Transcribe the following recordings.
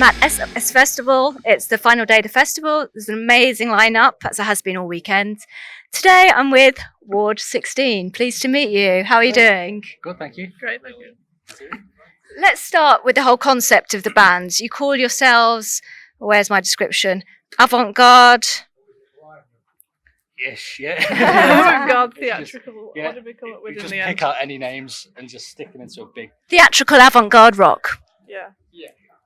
I'm at SOS Festival. It's the final day of the festival. There's an amazing lineup, as it has been all weekend. Today I'm with Ward 16. Pleased to meet you. How are you doing? Good, thank you. Great, thank you. Let's start with the whole concept of the band. You call yourselves, where's my description? Avant-garde. Ish, yeah. Avant-garde theatrical. Yeah. What did we come up with We in just the pick end? out any names and just stick them into a big. Theatrical avant-garde rock. Yeah.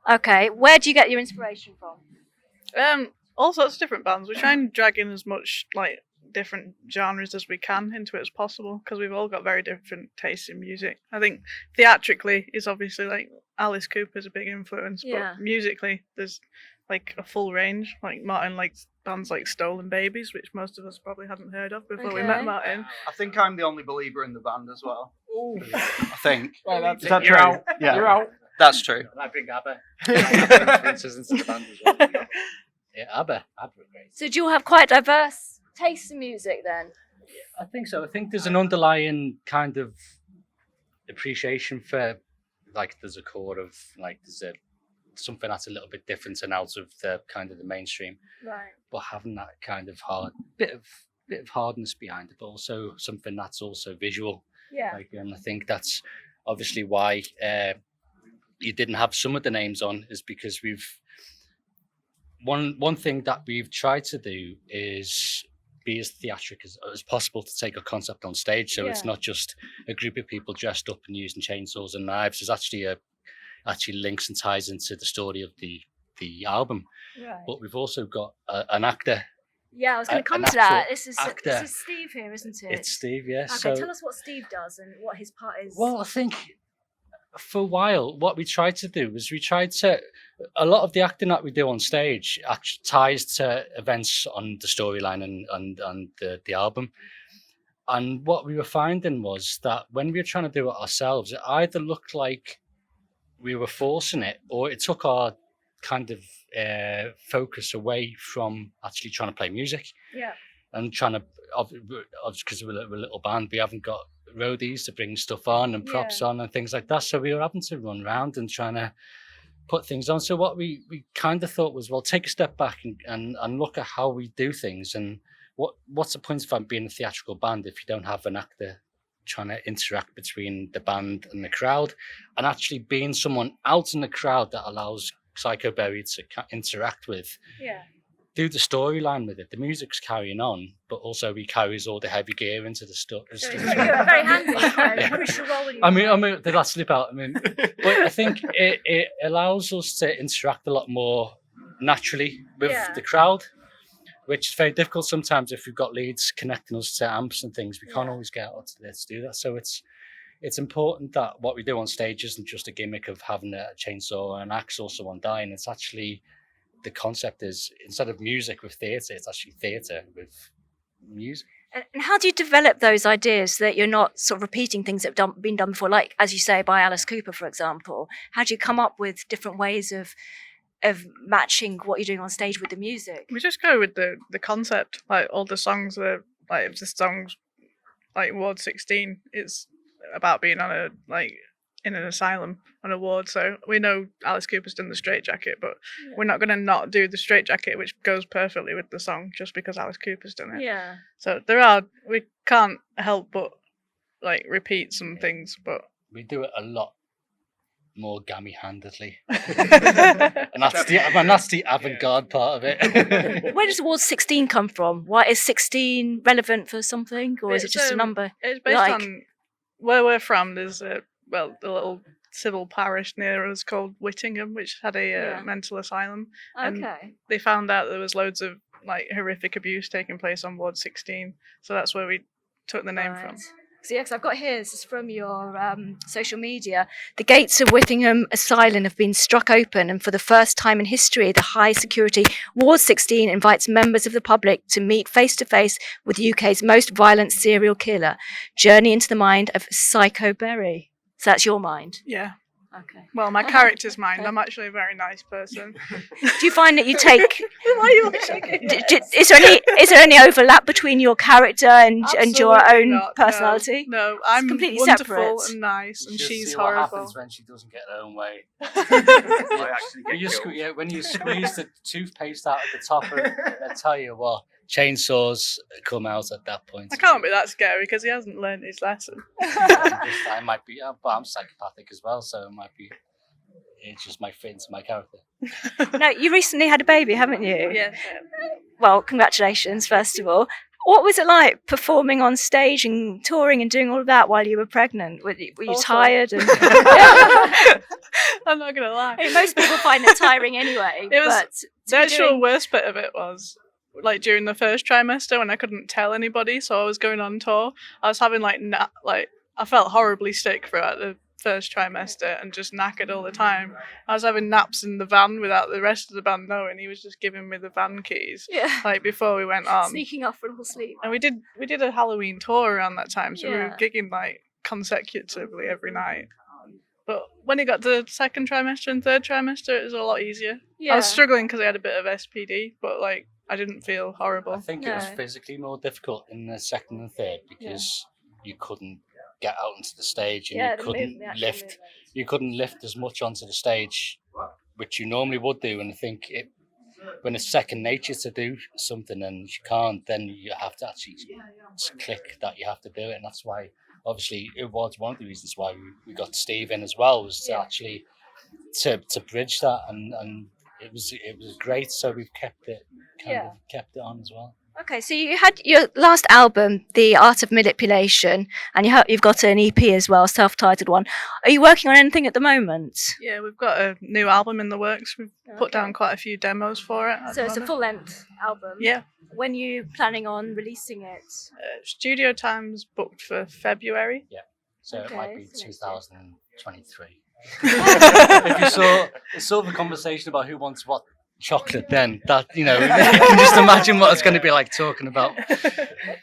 Okay, where do you get your inspiration from? All sorts of different bands. We try and drag in as much like different genres as we can into it as possible because we've all got very different tastes in music. I think theatrically is obviously like Alice Cooper's a big influence, Yeah. but musically there's like a full range. Like Martin likes bands like Stolen Babies, which most of us probably hadn't heard of before we met Okay. Martin. I think I'm the only believer in the band as well. I think. Well, that's Is that you're true? out. Yeah. You're out. That's true. And I bring ABBA. Influences into the band as well. Yeah, ABBA. ABBA are great. So do you all have quite diverse tastes in music then? I think so. I think there's an underlying kind of appreciation for, like, there's a core of, like, something that's a little bit different and out of the kind of the mainstream, Right. but having that kind of bit of hardness behind it, but also something that's also visual. Yeah. Like, and I think that's obviously why you didn't have some of the names on, is because we've one thing that we've tried to do is be as theatric as possible to take a concept on stage. So it's Yeah. not just a group of people dressed up and using chainsaws and knives. There's actually links and ties into the story of the album. Right. But we've also got an actor. Yeah, I was going to an come to that. actual This actor. is Steve here, isn't it? It's Steve, yeah. Okay, So, tell us what Steve does and what his part is. well, I think for a while, what we tried to do was a lot of the acting that we do on stage actually ties to events on the storyline and the album. And what we were finding was that when we were trying to do it ourselves, it either looked like we were forcing it, or it took our kind of focus away from actually trying to play music. Yeah. And trying to, because we're a little band, we haven't got roadies to bring stuff on and props on and things like that. So we were having to run around and trying to put things on. So what we kind of thought was, well, take a step back and look at how we do things. And what's the point of being a theatrical band if you don't have an actor trying to interact between the band and the crowd, and actually being someone out in the crowd that allows Psycho Berry to interact with, do the storyline with it. The music's carrying on, but also he carries all the heavy gear into the stuff. So it's very handy. Crucial role in your I mean, did that slip out? I mean, but I think it allows us to interact a lot more naturally with the crowd, which is very difficult sometimes if we've got leads connecting us to amps and things. We can't always get out there to do that. So it's important that what we do on stage isn't just a gimmick of having a chainsaw or an axe or someone dying. It's actually, the concept is, instead of music with theatre, it's actually theatre with music. And how do you develop those ideas that you're not sort of repeating things that have been done before, like, as you say, by Alice Cooper, for example? How do you come up with different ways of matching what you're doing on stage with the music? We just go with the concept. Like all the songs are like, if the songs like Ward 16, it's about being on in an asylum on a ward. So we know Alice Cooper's done the straitjacket, but we're not going to not do the straitjacket, which goes perfectly with the song just because Alice Cooper's done it. Yeah. So we can't help but like repeat some things, but We do it a lot more gammy-handedly. and that's the avant-garde part of it. Where does Ward 16 come from? Why is 16 relevant for something, or is it just a number? It's based on where we're from. There's a little civil parish near us called Whittingham, which had a mental asylum. And Okay. they found out there was loads of like horrific abuse taking place on Ward 16. So that's where we took the name from. So yes, I've got here, this is from your social media. The gates of Whittingham Asylum have been struck open, and for the first time in history, the high security Ward 16 invites members of the public to meet face to face with the UK's most violent serial killer. Journey into the mind of Psycho Berry. So that's your mind. Yeah. Okay. Well, my character's mind. I'm actually a very nice person. Do you find that you take? Why are you shaking? Is there any overlap between your character and your Absolutely own not, personality? No, I'm completely wonderful separate. and nice, and Just she's see what horrible. happens when she doesn't get her own way. I actually When get you, killed. when you squeeze the toothpaste out at the top of it, I tell you what, chainsaws come out at that point. I can't be that scary because he hasn't learned his lesson. I might be, but I'm psychopathic as well, so it just might fit into my character. No, you recently had a baby, haven't you? Yes. Well, congratulations, first of all. What was it like performing on stage and touring and doing all of that while you were pregnant? Were you Awful. tired? And I'm not gonna lie. I mean, most people find it tiring anyway. It was- but The actual worst bit of it was like during the first trimester when I couldn't tell anybody, so I was going on tour. I was having I felt horribly sick throughout the first trimester and just knackered all the time. I was having naps in the van without the rest of the band knowing. He was just giving me the van keys yeah, like before we went on. sneaking off for a little sleep. And we did a Halloween tour around that time, so we Yeah. were gigging like consecutively every night. But when it got to second trimester and third trimester, it was a lot easier. Yeah. I was struggling because I had a bit of SPD, but like I didn't feel horrible. I think it was No. physically more difficult in the second and third because you couldn't get out into the stage and Yeah, you the couldn't movement, the actual lift. movement. You couldn't lift as much onto the stage, which you normally would do. And I think when it's second nature to do something and you can't, then you have to actually click that you have to do it. And that's why, obviously, it was one of the reasons why we got Steve in as well, was to Yeah. actually to bridge that. And it was great. So we've kept it kept it on as well. Okay, so you had your last album, The Art of Manipulation, and you've got an EP as well, self-titled one. Are you working on anything at the moment? Yeah, we've got a new album in the works. We've put Okay. down quite a few demos for it. at So the it's a moment. full-length album. Yeah. When are you planning on releasing it? Studio time's booked for February. So it might Okay, be so next year. 2023. If you saw the conversation about who wants what chocolate, then that you can just imagine what it's going to be like talking about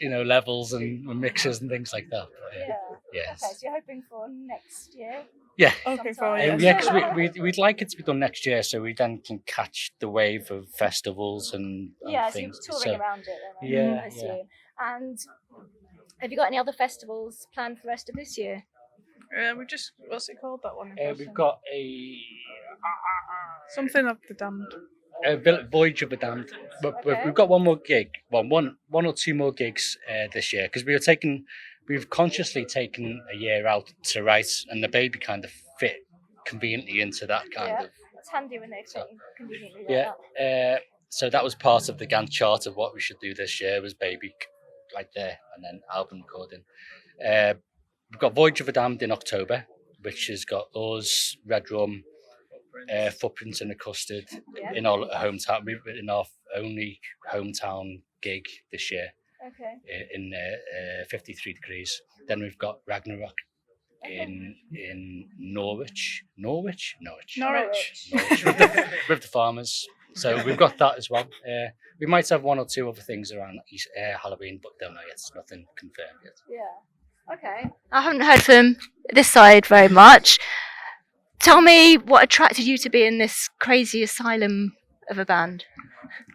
levels and mixes and things like that. But, yes. Okay, so you're hoping for next year? Yeah. Okay, Sometime. for Yeah, because we'd like it to be done next year, so we then can catch the wave of festivals and Yeah, so things. you're touring around it then, Yeah, I yeah. assume. And have you got any other festivals planned for the rest of this year? we just what's it called, that one? in We've Preston? got Something of the Damned. a Voyage of the Damned, but Okay. we've got one more gig, one or two more gigs this year because we've consciously taken a year out to write, and the baby kind of fit conveniently into that kind of. It's handy when they're fitting conveniently. Yeah. So that was part of the Gantt chart of what we should do this year was baby right there, and then album recording. We've got Voyage of the Damned in October, which has got us, Red Rum, Footprints in the Custard Yeah. in our hometown. We've in our only hometown gig this year Okay. in 53 Degrees. Then we've got Ragnarok in Norwich Norwich. with the Farmers. So we've got that as well. We might have one or two other things around Halloween, but don't know yet. It's nothing confirmed yet. Yeah. Okay. I haven't heard from this side very much. Tell me what attracted you to be in this crazy asylum of a band.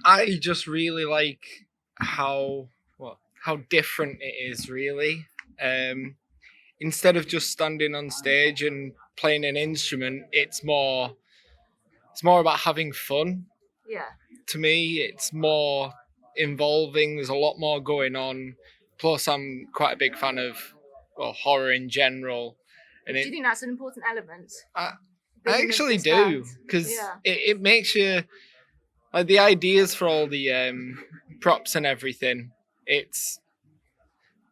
I just really like how different it is, really. Instead of just standing on stage and playing an instrument, it's more about having fun. Yeah. To me, it's more involving. There's a lot more going on. Plus, I'm quite a big fan of horror in general, and Do you think that's an important element? I Being in actually this do, band? because Yeah. it makes you like the ideas for all the props and everything. It's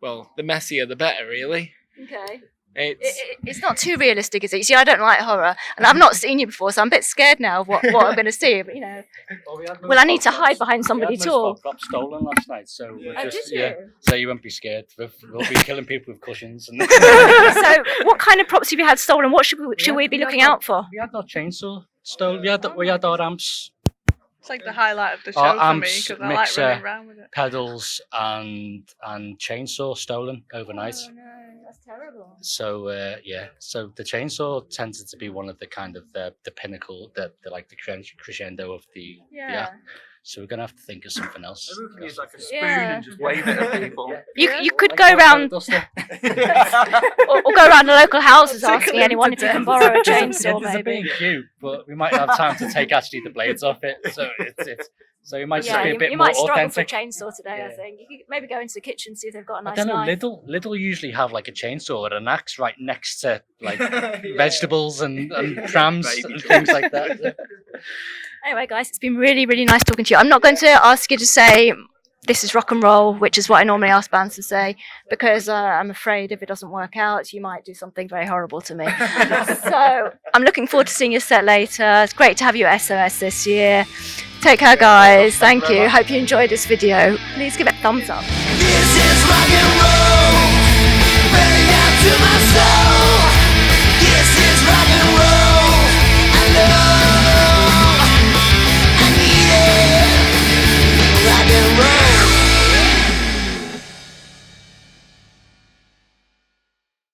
the messier the better, really. Okay. It's It's not too realistic, is it? You see, I don't like horror, and I've not seen you before, so I'm a bit scared now of what I'm going to see. But Well, I need to hide behind somebody tall. Props stolen last night, so we're Oh, just did you? so you won't be scared. We'll be killing people with cushions. And So, what kind of props have you had stolen? What should we be looking out for? We had our chainsaw stolen. We had our amps, It's like the highlight of the show Our for me amps, because I like mixer, running around with it. pedals, and chainsaw stolen overnight. Oh, no, That's terrible. So yeah, so the chainsaw tended to be one of the kind of the pinnacle, the like the crescendo of the act. So we're gonna have to think of something else. Everything is like a spoon Yeah. and just wave it at people. You could go around or go around the local houses asking anyone if you can borrow a chainsaw, It's maybe. being cute, but we might not have time to take actually the blades off it. So so it might just be a bit you more might struggle for a authentic. chainsaw today. I Yeah. think you could maybe go into the kitchen, see if they've got a I nice don't know. knife. Lidl usually have like a chainsaw or an axe right next to like vegetables and prams Baby and things like that. Anyway, guys, it's been really, really nice talking to you. I'm not going to ask you to say this is rock and roll, which is what I normally ask bands to say, because I'm afraid if it doesn't work out, you might do something very horrible to me. So I'm looking forward to seeing your set later. It's great to have you at SOS this year. Take care, guys. Thank you. Hope you enjoyed this video. Please give it a thumbs up. This is rock and roll, burning out to my soul.